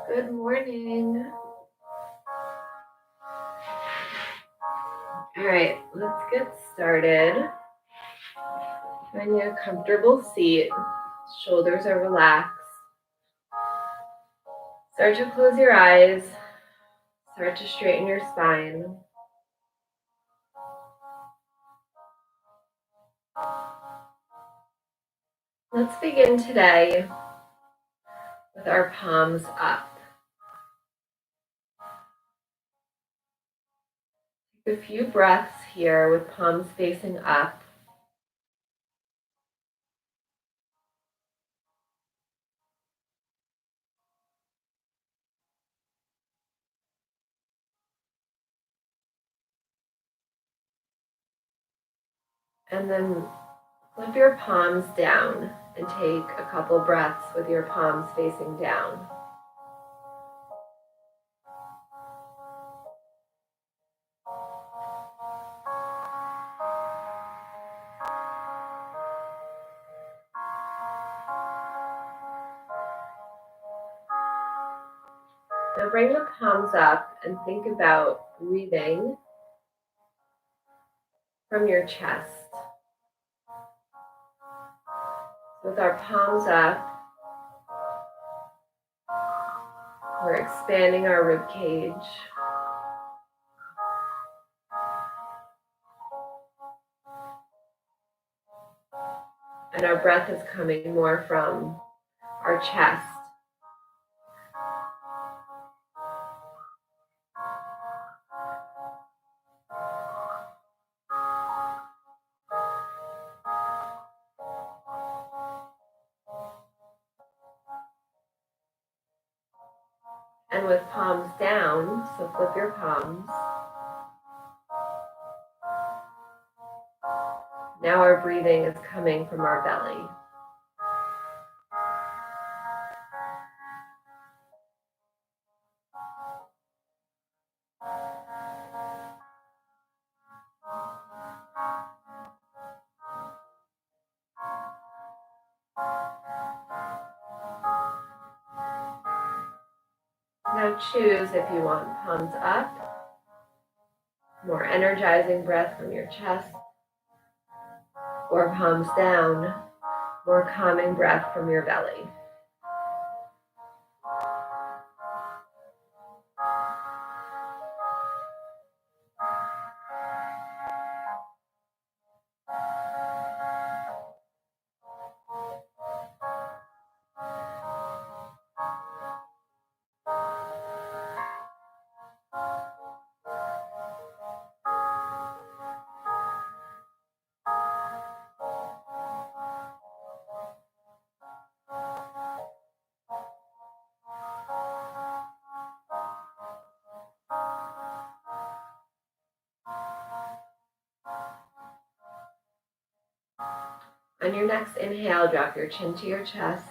Good morning. All right, let's get started. Find you a comfortable seat. Shoulders are relaxed. Start to close your eyes. Start to straighten your spine. Let's begin today with our palms up. Take a few breaths here with palms facing up. And then flip your palms down and take a couple breaths with your palms facing down. Now bring the palms up and think about breathing from your chest. With our palms up, we're expanding our rib cage. And our breath is coming more from our chest. And with palms down, so flip your palms. Now our breathing is coming from our belly. Now choose if you want palms up, more energizing breath from your chest, or palms down, more calming breath from your belly. On your next inhale, drop your chin to your chest.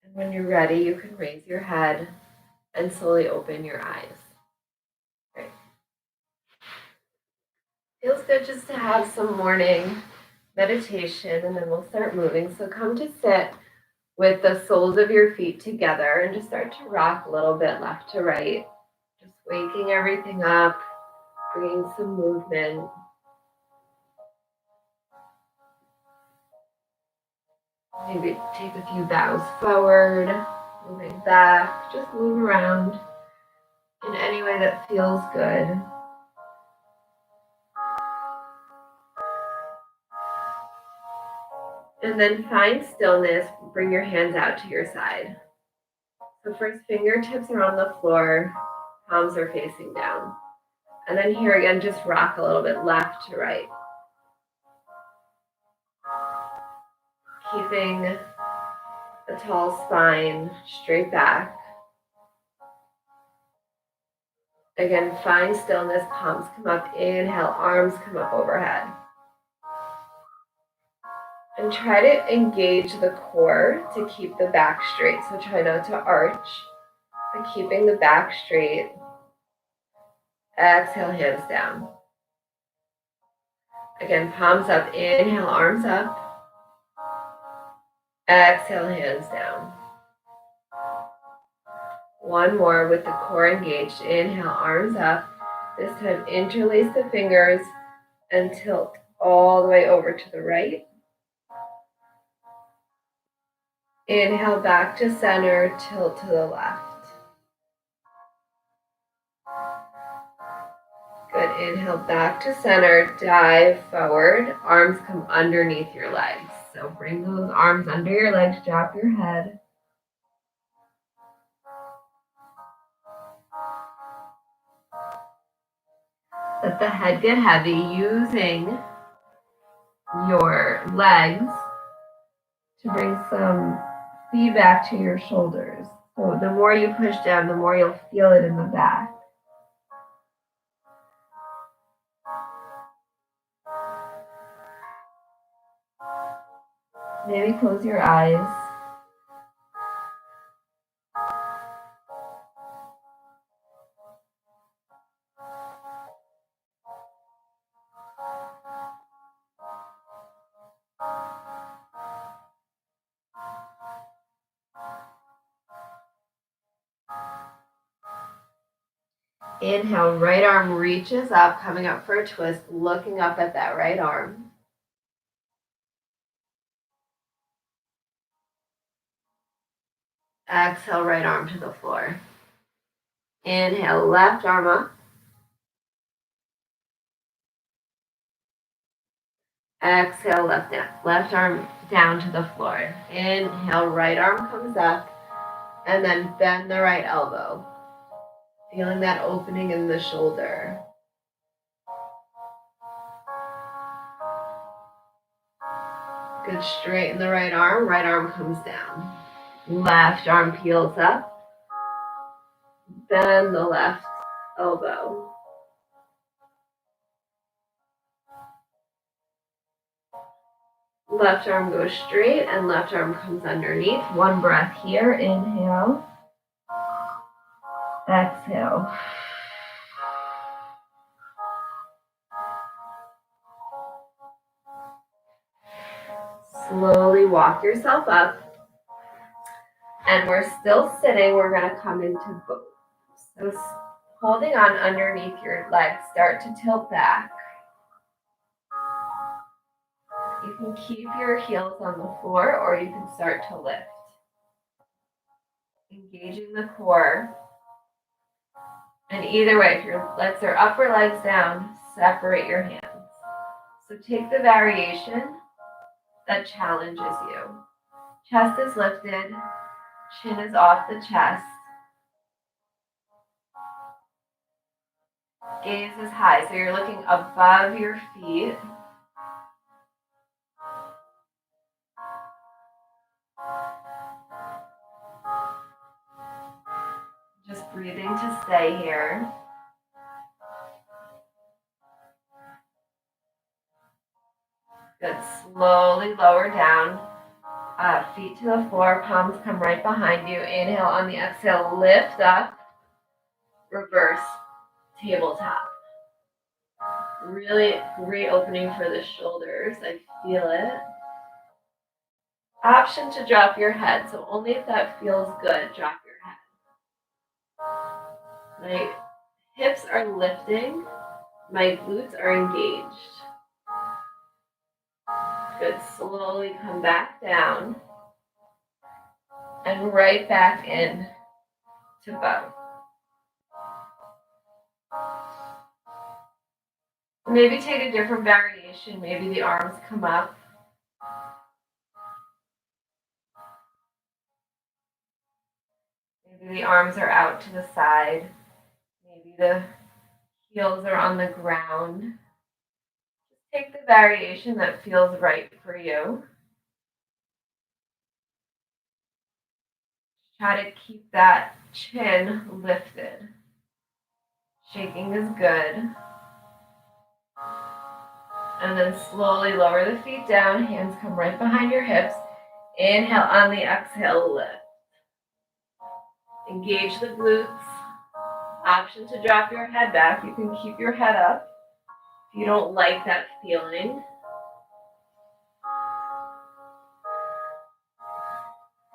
And when you're ready, you can raise your head and slowly open your eyes. Great. Feels good just to have some morning meditation, and then we'll start moving. So come to sit with the soles of your feet together and just start to rock a little bit left to right. Just waking everything up, bringing some movement. Maybe take a few bows forward, moving back, just move around in any way that feels good. And then find stillness, bring your hands out to your side. So first, fingertips are on the floor, palms are facing down. And then here again, just rock a little bit left to right. Keeping a tall spine, straight back. Again, find stillness, palms come up, inhale, arms come up overhead. And try to engage the core to keep the back straight. So try not to arch, but keeping the back straight. Exhale, hands down. Again, palms up, inhale, arms up. Exhale, hands down. One more with the core engaged. Inhale, arms up. This time, interlace the fingers and tilt all the way over to the right. Inhale back to center, tilt to the left. Good, inhale back to center, dive forward, arms come underneath your legs. So bring those arms under your legs, drop your head. Let the head get heavy, using your legs to bring some feedback to your shoulders. So the more you push down, the more you'll feel it in the back. Maybe close your eyes. Inhale, right arm reaches up, coming up for a twist, looking up at that right arm. Exhale, right arm to the floor. Inhale, left arm up. Exhale, left arm down to the floor. Inhale, right arm comes up, and then bend the right elbow. Feeling that opening in the shoulder. Good, straighten the right arm comes down. Left arm peels up. Bend the left elbow. Left arm goes straight and left arm comes underneath. One breath here. Inhale. Exhale. Slowly walk yourself up. And we're still sitting. We're going to come into boat. So holding on underneath your legs, start to tilt back. You can keep your heels on the floor or you can start to lift. Engaging the core. And either way, if your legs are up or legs down, separate your hands. So take the variation that challenges you. Chest is lifted, chin is off the chest. Gaze is high, so you're looking above your feet. Just breathing to stay here. Good, slowly lower down. Feet to the floor, palms come right behind you. Inhale on the exhale, lift up. Reverse tabletop. Really great opening for the shoulders. I feel it. Option to drop your head, so only if that feels good, drop your head. My hips are lifting, my glutes are engaged. Good, slowly come back down and right back in to bow. Maybe take a different variation, maybe the arms come up. Maybe the arms are out to the side. Maybe the heels are on the ground. Just take the variation that feels right for you. Try to keep that chin lifted. Shaking is good. And then slowly lower the feet down. Hands come right behind your hips. Inhale on the exhale, lift. Engage the glutes. Option to drop your head back. You can keep your head up if you don't like that feeling.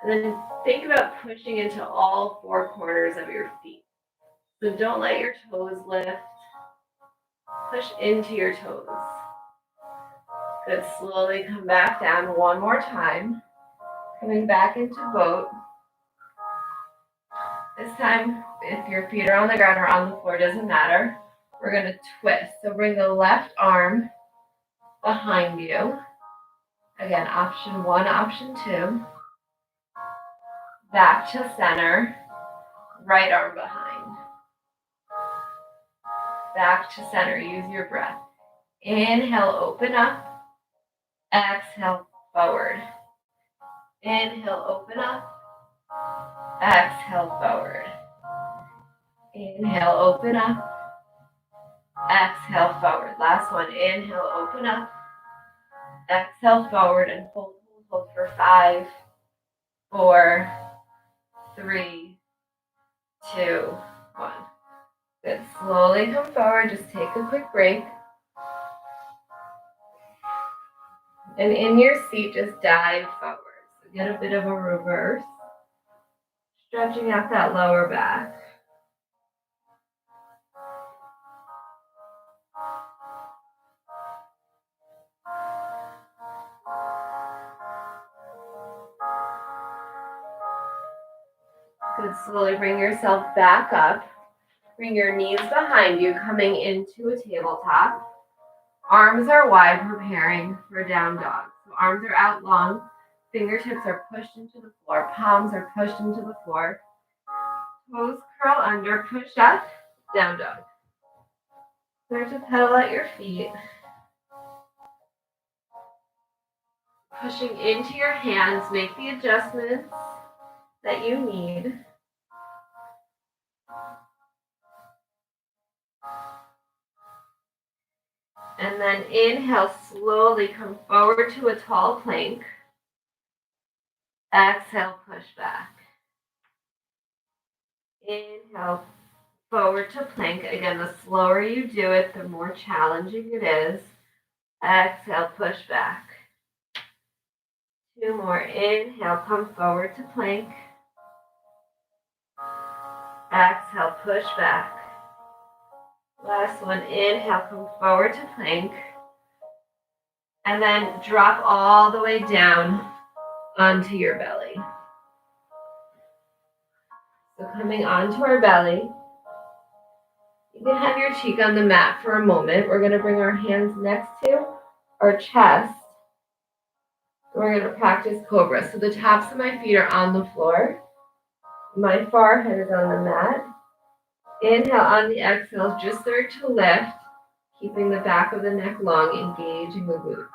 And then think about pushing into all four corners of your feet. So don't let your toes lift. Push into your toes. Good. Slowly come back down one more time. Coming back into boat. This time, if your feet are on the ground or on the floor, doesn't matter. We're going to twist. So bring the left arm behind you. Again, option one, option two. Back to center. Right arm behind. Back to center. Use your breath. Inhale, open up. Exhale, forward. Inhale, open up. Exhale, forward. Inhale, open up. Exhale, forward. Last one. Inhale, open up. Exhale, forward, and hold for 5, 4, 3, 2, 1. Good. Slowly come forward. Just take a quick break. And in your seat, just dive forward. So get a bit of a reverse. Stretching out that lower back. Good. Slowly bring yourself back up. Bring your knees behind you, coming into a tabletop. Arms are wide, preparing for down dog. So arms are out long. Fingertips are pushed into the floor. Palms are pushed into the floor. Toes curl under, push up, down dog. Start to pedal at your feet. Pushing into your hands, make the adjustments that you need. And then inhale, slowly come forward to a tall plank. Exhale, push back. Inhale, forward to plank. Again, the slower you do it, the more challenging it is. Exhale, push back. 2 more. Inhale, come forward to plank. Exhale, push back. Last one. Inhale, come forward to plank. And then drop all the way down onto your belly. So coming onto our belly, you can have your cheek on the mat for a moment. We're going to bring our hands next to our chest. We're going to practice cobra. So the tops of my feet are on the floor. My forehead is on the mat. Inhale on the exhale, just start to lift, keeping the back of the neck long, engaging the glutes.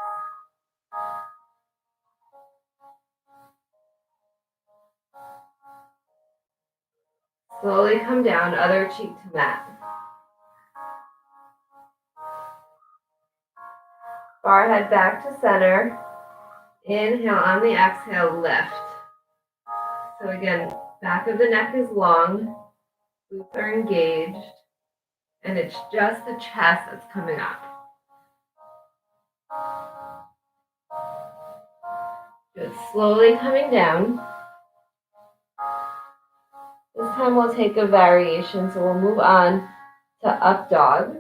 Slowly come down, other cheek to mat. Forehead back to center. Inhale on the exhale, lift. So again, back of the neck is long, glutes are engaged, and it's just the chest that's coming up. Good. Slowly coming down. This time we'll take a variation, so we'll move on to up dog.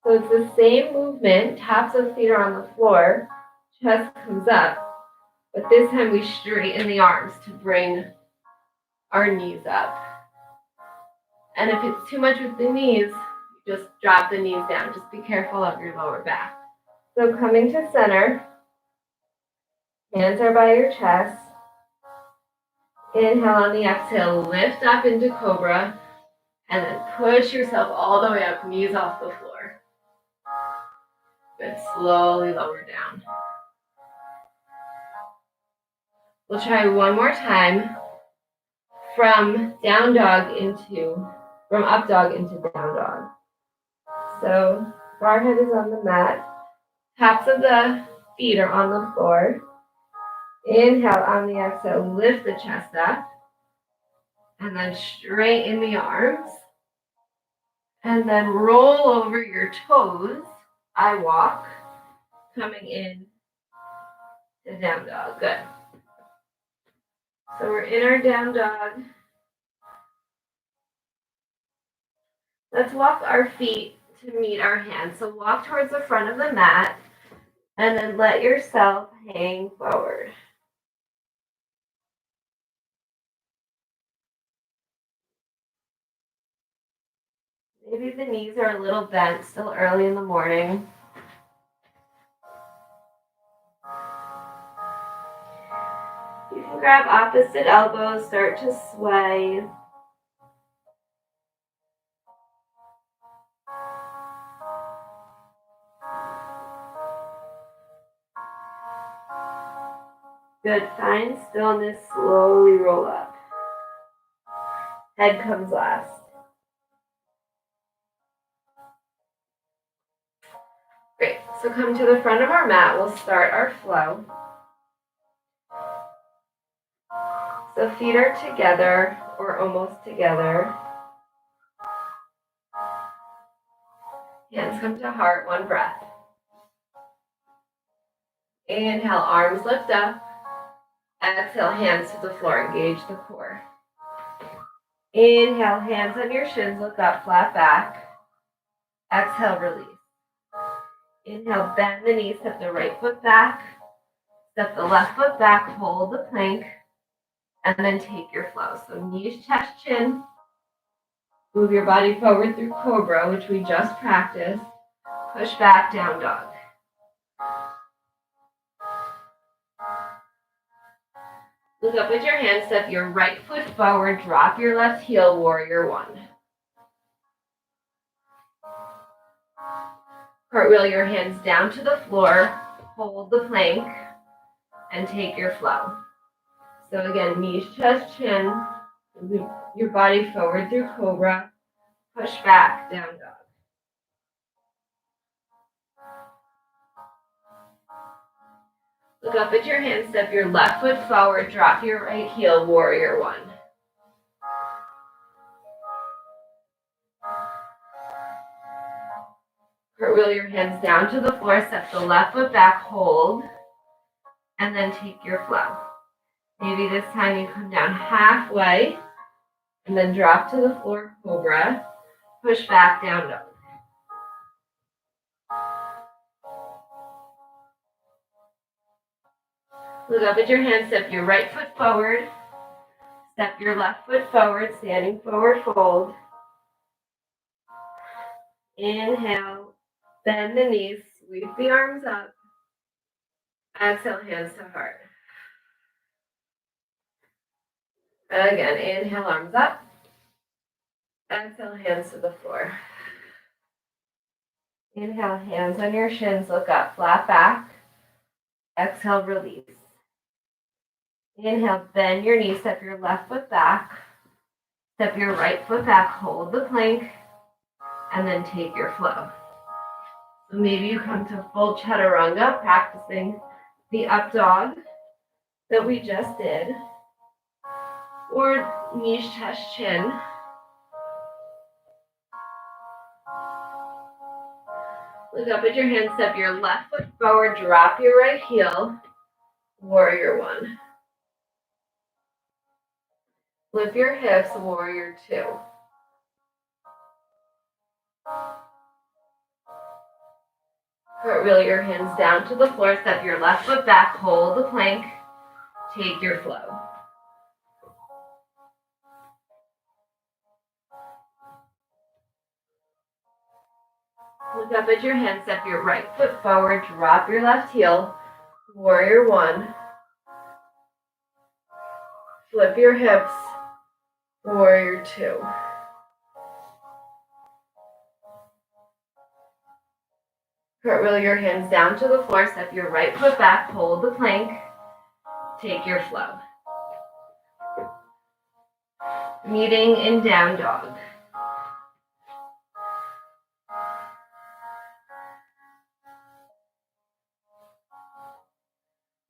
So it's the same movement, tops of feet are on the floor, chest comes up, but this time we straighten the arms to bring our knees up. And if it's too much with the knees, just drop the knees down. Just be careful of your lower back. So coming to center, hands are by your chest. Inhale on the exhale, lift up into cobra, and then push yourself all the way up, knees off the floor. Good, slowly lower down. We'll try one more time. from up dog into down dog. So bar head is on the mat. Tops of the feet are on the floor. Inhale on the exhale, lift the chest up. And then straighten the arms. And then roll over your toes. I walk, coming in to down dog. Good. So we're in our down dog. Let's walk our feet to meet our hands. So walk towards the front of the mat and then let yourself hang forward. Maybe the knees are a little bent, still early in the morning. You can grab opposite elbows, start to sway. Good, find stillness, slowly roll up. Head comes last. Great, so come to the front of our mat, we'll start our flow. So feet are together or almost together. Hands come to heart, one breath. Inhale, arms lift up. Exhale, hands to the floor, engage the core. Inhale, hands on your shins, look up, flat back. Exhale, release. Inhale, bend the knees, step the right foot back. Step the left foot back, hold the plank, and then take your flow. So knees, chest, chin. Move your body forward through cobra, which we just practiced. Push back, down dog. Look up with your hands, step your right foot forward, drop your left heel, warrior one. Cartwheel your hands down to the floor, hold the plank, and take your flow. So again, knees, chest, chin, move your body forward through cobra, push back, down dog. Look up at your hands, step your left foot forward, drop your right heel, warrior one. Cartwheel your hands down to the floor, step the left foot back, hold, and then take your flow. Maybe this time you come down halfway, and then drop to the floor, cobra, push back, down dog. Look up at your hands, step your right foot forward, step your left foot forward, standing forward fold. Inhale, bend the knees, sweep the arms up. Exhale, hands to heart. Again, inhale, arms up. Exhale, hands to the floor. Inhale, hands on your shins, look up, flat back. Exhale, release. Inhale, bend your knees, step your left foot back. Step your right foot back, hold the plank, and then take your flow. So maybe you come to full chaturanga, practicing the up dog that we just did, or knees, chest, chin. Look up at your hands, step your left foot forward, drop your right heel, warrior one. Flip your hips, warrior two. Cartwheel your hands down to the floor, step your left foot back, hold the plank, take your flow. Look up at your hands, step your right foot forward, drop your left heel, warrior one. Flip your hips, warrior two. Cartwheel your hands down to the floor, step your right foot back, hold the plank, take your flow. Meeting in down dog.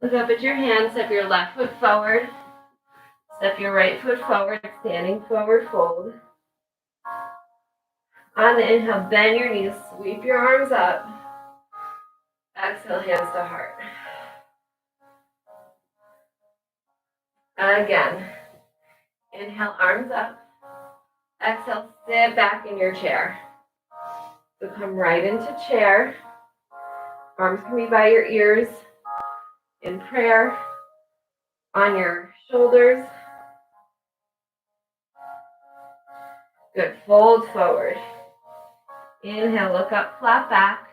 Look up at your hands, step your left foot forward, step your right foot forward, standing forward fold. On the inhale, bend your knees, sweep your arms up. Exhale, hands to heart. Again, inhale, arms up. Exhale, sit back in your chair. So come right into chair. Arms can be by your ears. In prayer, on your shoulders. Good, fold forward. Inhale, look up, flat back.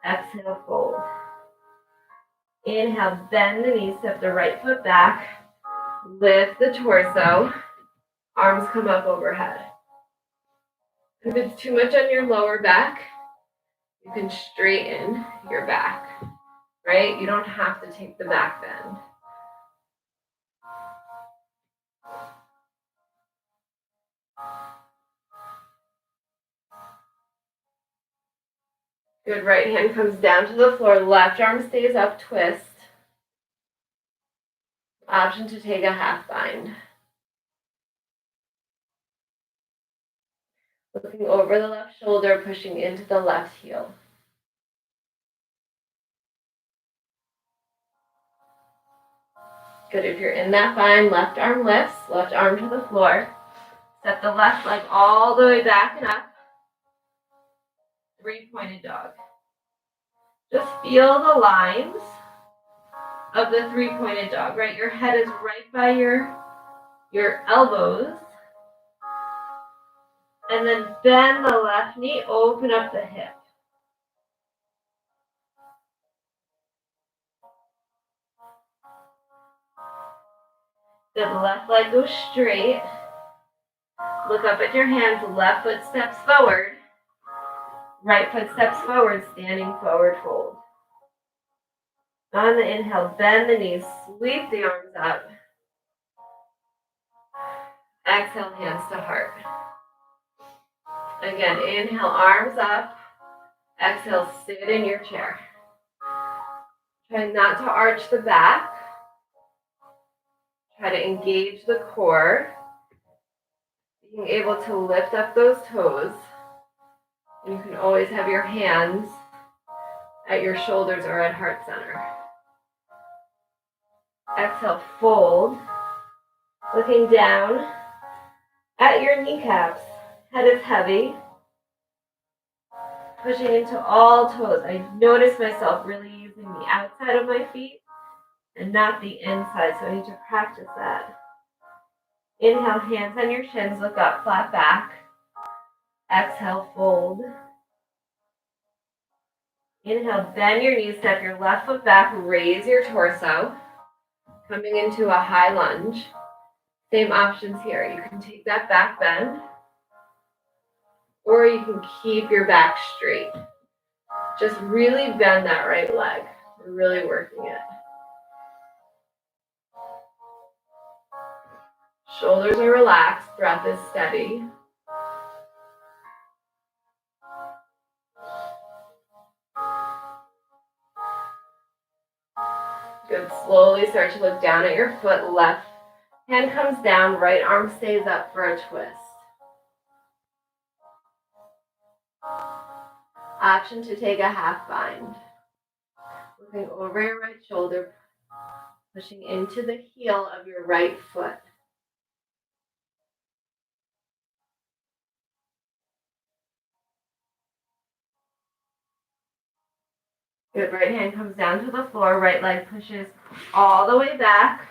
Exhale, fold. Inhale, bend the knees, step the right foot back. Lift the torso. Arms come up overhead. If it's too much on your lower back, you can straighten your back, right? You don't have to take the back bend. Good, right hand comes down to the floor, left arm stays up, twist. Option to take a half bind. Looking over the left shoulder, pushing into the left heel. Good, if you're in that bind, left arm lifts, left arm to the floor. Step the left leg all the way back and up. Three-pointed dog. Just feel the lines of the three-pointed dog, right? Your head is right by your elbows. And then bend the left knee, open up the hip. Good, left leg goes straight. Look up at your hands, left foot steps forward. Right foot steps forward, standing forward fold. On the inhale, bend the knees, sweep the arms up. Exhale, hands to heart. Again, inhale, arms up. Exhale, sit in your chair. Try not to arch the back. Try to engage the core. Being able to lift up those toes. And you can always have your hands at your shoulders or at heart center. Exhale, fold. Looking down at your kneecaps. Head is heavy. Pushing into all toes. I notice myself really using the outside of my feet and not the inside, so I need to practice that. Inhale, hands on your shins, look up, flat back. Exhale, fold. Inhale, bend your knees, step your left foot back, raise your torso. Coming into a high lunge. Same options here. You can take that back bend, or you can keep your back straight. Just really bend that right leg. We're really working it. Shoulders are relaxed, breath is steady. Good, slowly start to look down at your foot. Left hand comes down, right arm stays up for a twist. Option to take a half bind. Looking over your right shoulder, pushing into the heel of your right foot. Good, right hand comes down to the floor, right leg pushes all the way back.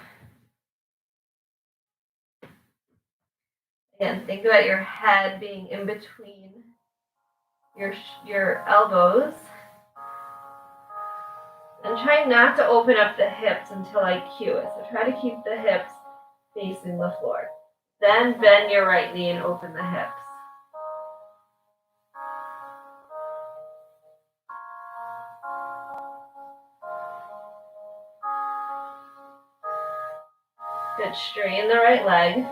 Again, think about your head being in between your elbows. And try not to open up the hips until I cue it. So try to keep the hips facing the floor. Then bend your right knee and open the hips. Good, straighten the right leg.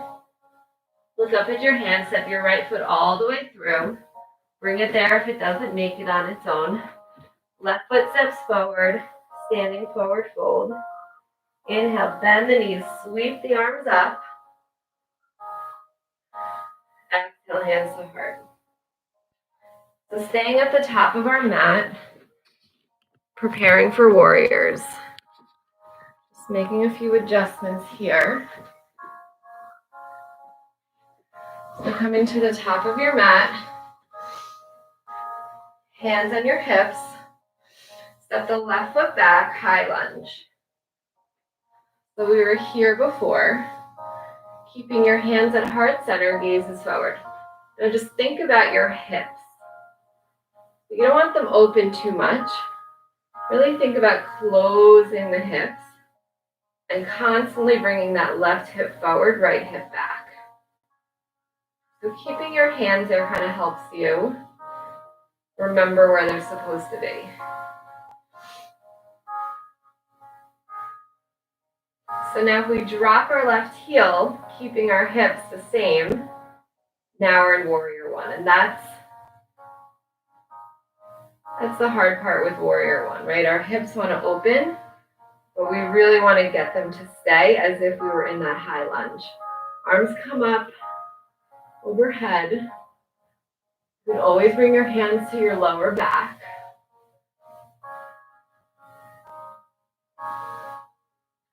Look up at your hand, step your right foot all the way through. Bring it there if it doesn't make it on its own. Left foot steps forward, standing forward fold. Inhale, bend the knees, sweep the arms up. Exhale, hands to heart. So staying at the top of our mat, preparing for warriors. Just making a few adjustments here. So coming to the top of your mat, hands on your hips, step the left foot back, high lunge. So we were here before, keeping your hands at heart center, gazes forward. Now just think about your hips. You don't want them open too much. Really think about closing the hips and constantly bringing that left hip forward, right hip back. So keeping your hands there kind of helps you remember where they're supposed to be. So now if we drop our left heel, keeping our hips the same, now we're in warrior one. And that's the hard part with warrior one, right? Our hips want to open, but we really want to get them to stay as if we were in that high lunge. Arms come up overhead. You can always bring your hands to your lower back.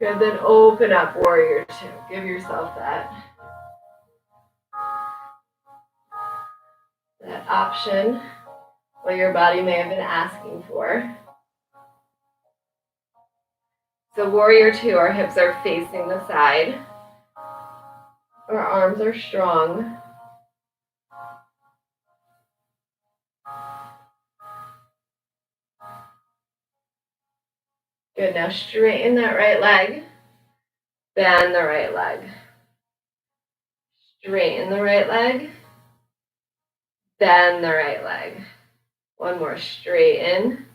Good, then open up warrior two. Give yourself that option, what your body may have been asking for. So warrior two, our hips are facing the side. Our arms are strong. Good, now straighten that right leg. Bend the right leg. Straighten the right leg. Bend the right leg. One more, straighten.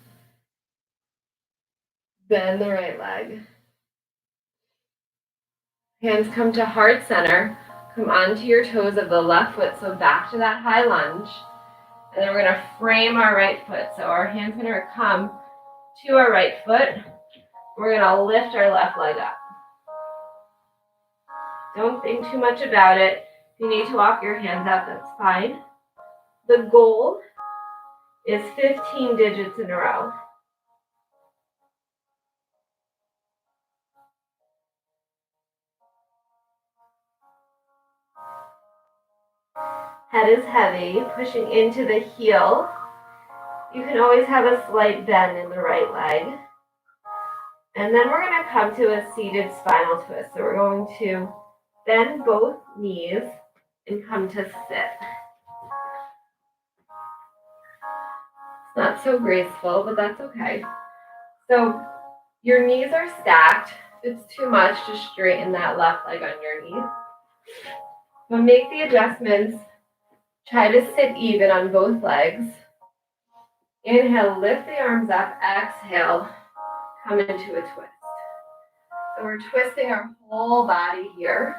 Bend the right leg. Hands come to heart center. Come onto your toes of the left foot, so back to that high lunge. And then we're going to frame our right foot. So our hands are going to come to our right foot. We're going to lift our left leg up. Don't think too much about it. If you need to walk your hands out, that's fine. The goal is 15 digits in a row. Head is heavy, pushing into the heel. You can always have a slight bend in the right leg. And then we're going to come to a seated spinal twist. So we're going to bend both knees and come to sit. It's not so graceful, but that's okay. So your knees are stacked. If it's too much, just straighten that left leg on your knee. But make the adjustments. Try to sit even on both legs. Inhale, lift the arms up. Exhale, come into a twist. So we're twisting our whole body here,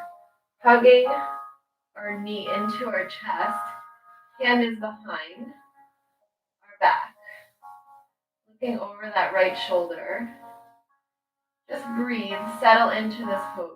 hugging our knee into our chest. Hand is behind our back. Looking over that right shoulder. Just breathe, settle into this pose.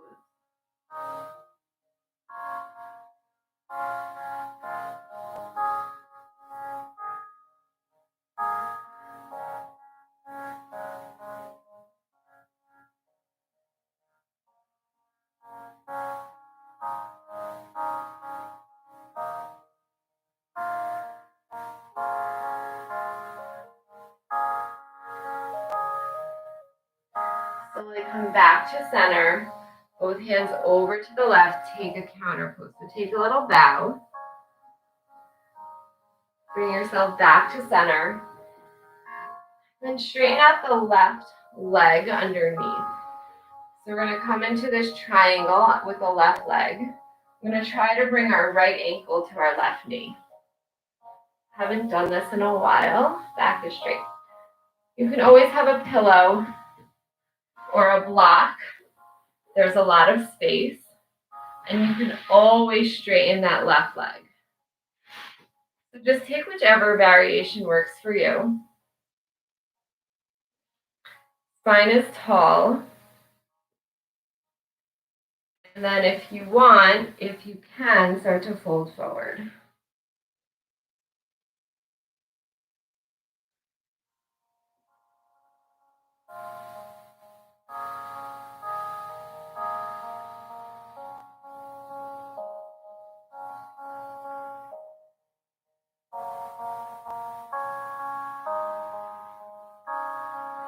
Slowly come back to center. Both hands over to the left. Take a counter pose. So take a little bow. Bring yourself back to center. Then straighten out the left leg underneath. So we're going to come into this triangle with the left leg. I'm going to try to bring our right ankle to our left knee. Haven't done this in a while. Back is straight. You can always have a pillow or a block. There's a lot of space. And you can always straighten that left leg. So just take whichever variation works for you. Spine is tall. And then if you want, if you can, start to fold forward.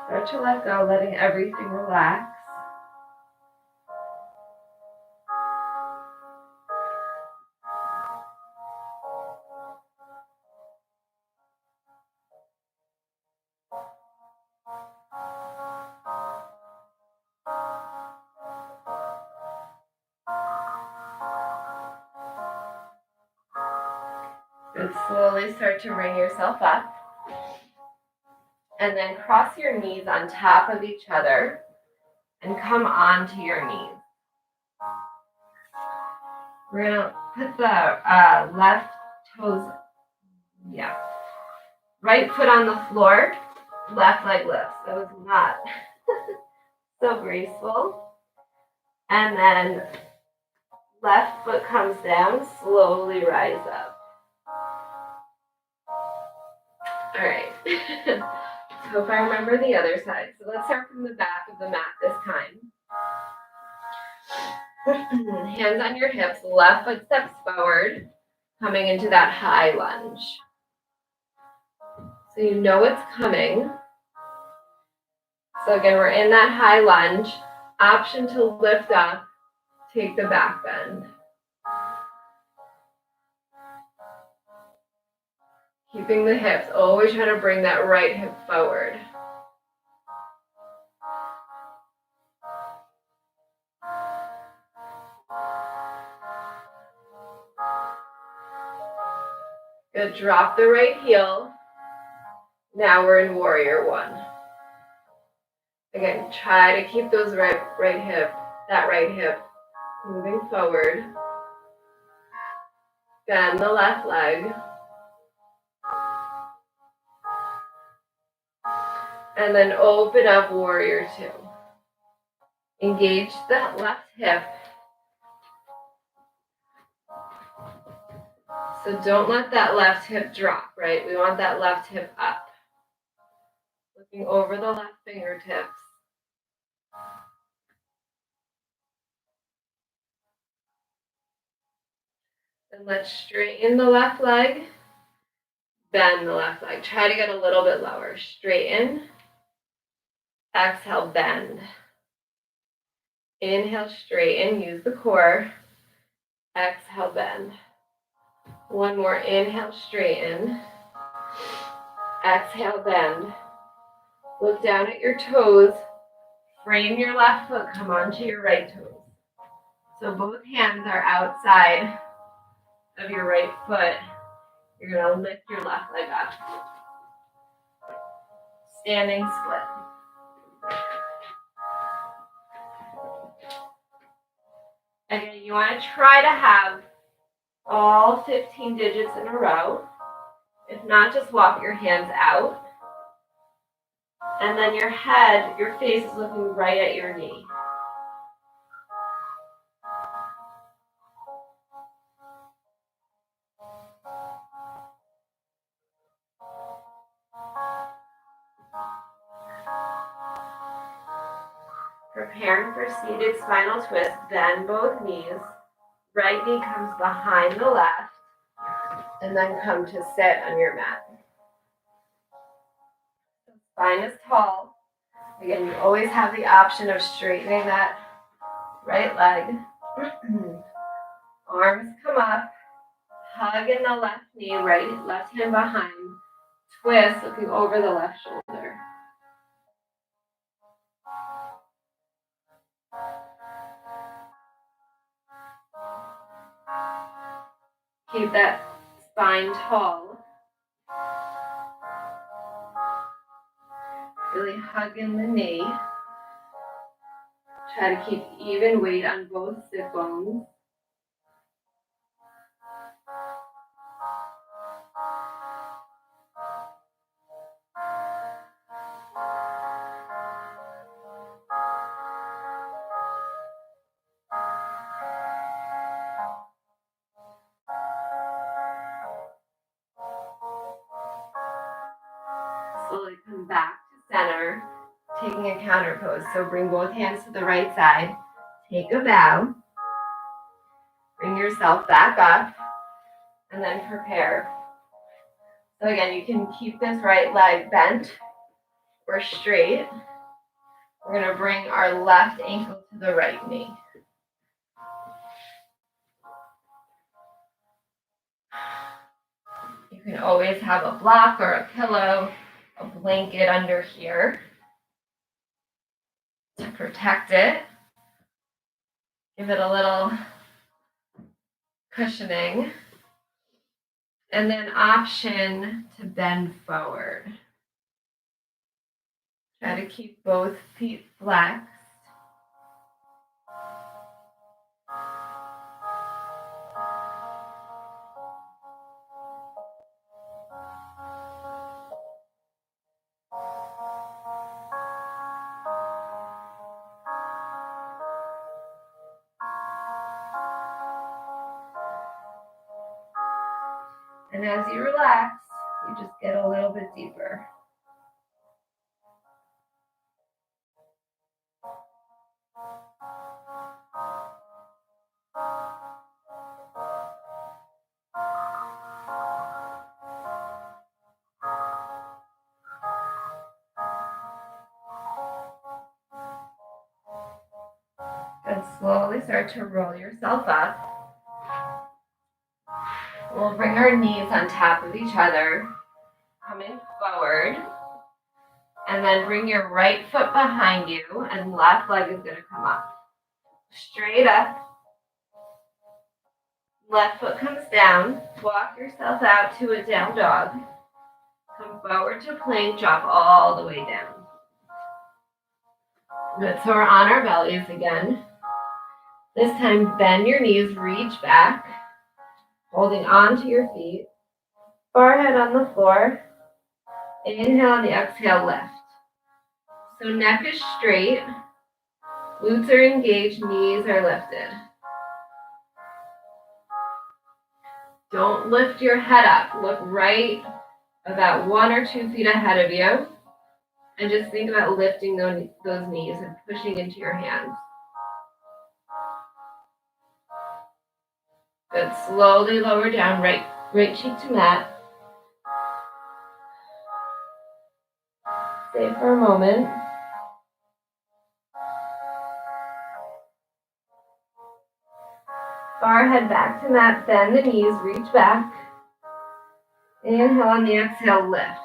Start to let go, letting everything relax. And slowly start to bring yourself up. And then cross your knees on top of each other and come onto your knees. We're going to put the left toes, right foot on the floor, left leg lifts. That was not so graceful. And then left foot comes down, slowly rise up. All right. Hope I remember the other side. So let's start from the back of the mat this time. Hands on your hips, left foot steps forward, coming into that high lunge. So you know it's coming. So again, we're in that high lunge. Option to lift up, take the back bend. Keeping the hips, always try to bring that right hip forward. Good, drop the right heel. Now we're in warrior one. Again, try to keep those right hip moving forward. Bend the left leg. And then open up warrior two. Engage that left hip. So don't let that left hip drop, right? We want that left hip up. Looking over the left fingertips. Then let's straighten the left leg. Bend the left leg. Try to get a little bit lower. Straighten. Exhale, bend. Inhale, straighten. Use the core. Exhale, bend. One more. Inhale, straighten. Exhale, bend. Look down at your toes. Frame your left foot. Come onto your right toes. So both hands are outside of your right foot. You're going to lift your left leg up. Standing split. Again, you want to try to have all 15 digits in a row. If not, just walk your hands out. And then your head, your face is looking right at your knee. Preparing for seated spinal twist, bend both knees. Right knee comes behind the left, and then come to sit on your mat. Spine is tall. Again, you always have the option of straightening that right leg. Arms come up, hug in the left knee, left hand behind. Twist, looking over the left shoulder. Keep that spine tall. Really hug in the knee. Try to keep even weight on both sit bones. back to center, taking a counter pose. So bring both hands to the right side, take a bow, bring yourself back up, and then prepare. So again, you can keep this right leg bent or straight. We're going to bring our left ankle to the right knee. You can always have a block or a pillow, a blanket under here to protect it. Give it a little cushioning. And then option to bend forward. Try to keep both feet flexed. And as you relax, you just get a little bit deeper. And slowly start to roll yourself up. We'll bring our knees on top of each other, coming forward. And then bring your right foot behind you, and left leg is going to come up. Straight up. Left foot comes down. Walk yourself out to a down dog. Come forward to plank, drop all the way down. Good, so we're on our bellies again. This time, bend your knees, reach back, holding on to your feet. Forehead on the floor. Inhale on the exhale, lift. So neck is straight, glutes are engaged, knees are lifted. Don't lift your head up. Look right about 1 or 2 feet ahead of you. And just think about lifting those knees and pushing into your hands. Good. Slowly lower down, right cheek to mat. Stay for a moment. Forehead back to mat, bend the knees, reach back. Inhale on the exhale, lift.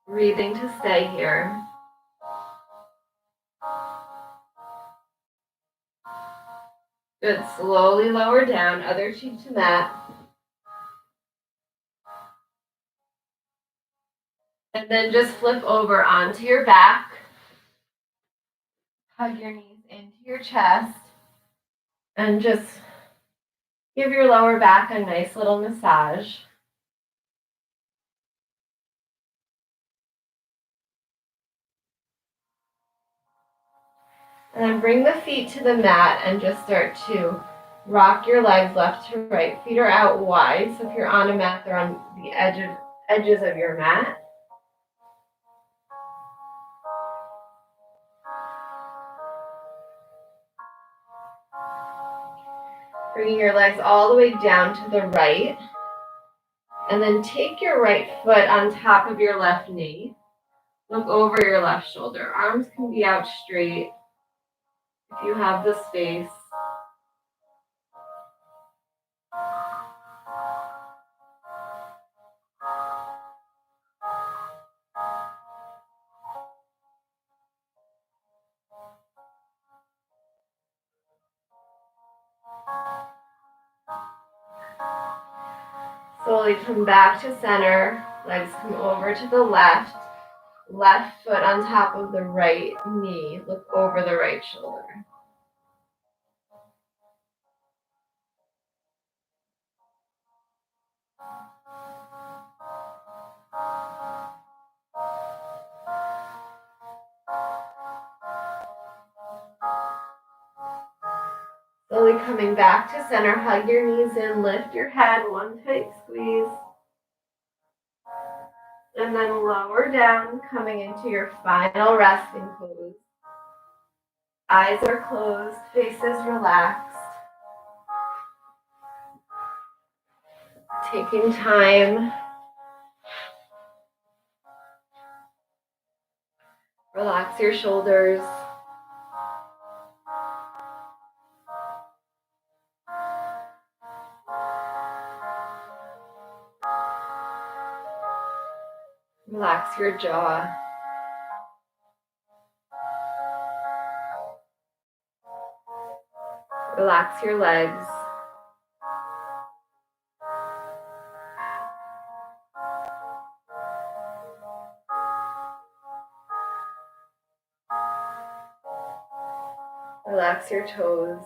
Breathing to stay here. Good. Slowly lower down, other cheek to mat. And then just flip over onto your back. Hug your knees into your chest. And just give your lower back a nice little massage. And then bring the feet to the mat and just start to rock your legs left to right. Feet are out wide, so if you're on a mat, they're on the edges of your mat. Bringing your legs all the way down to the right. And then take your right foot on top of your left knee. Look over your left shoulder. Arms can be out straight if you have the space. Slowly come back to center. Legs come over to the left. Left foot on top of the right knee. Look over the right shoulder. Slowly coming back to center, hug your knees in, lift your head, one tight squeeze. And then lower down, coming into your final resting pose. Eyes are closed, faces relaxed. Taking time. Relax your shoulders. Relax your jaw. Relax your legs. Relax your toes.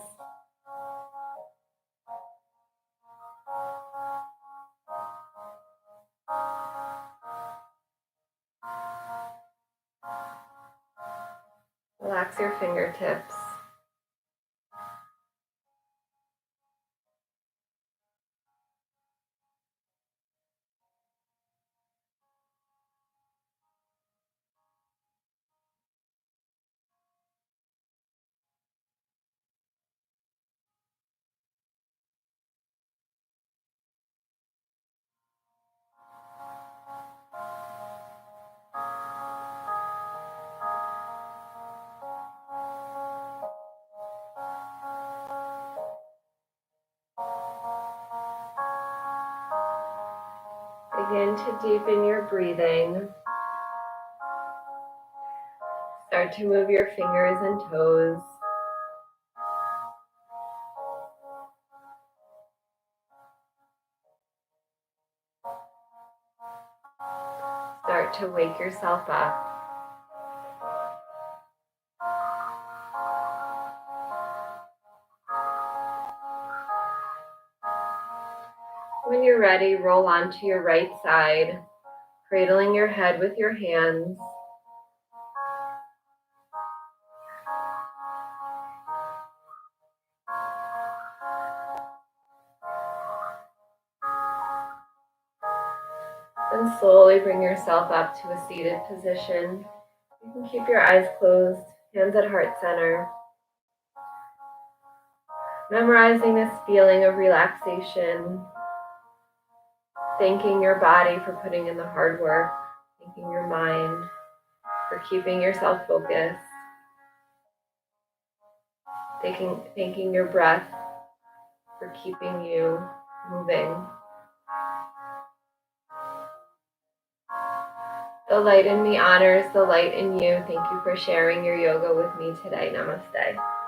Relax your fingertips. Begin to deepen your breathing. Start to move your fingers and toes. Start to wake yourself up. When you're ready, roll onto your right side, cradling your head with your hands. And slowly bring yourself up to a seated position. You can keep your eyes closed, hands at heart center. Memorizing this feeling of relaxation, thanking your body for putting in the hard work, thanking your mind for keeping yourself focused, thanking your breath for keeping you moving. The light in me honors the light in you. Thank you for sharing your yoga with me today. Namaste.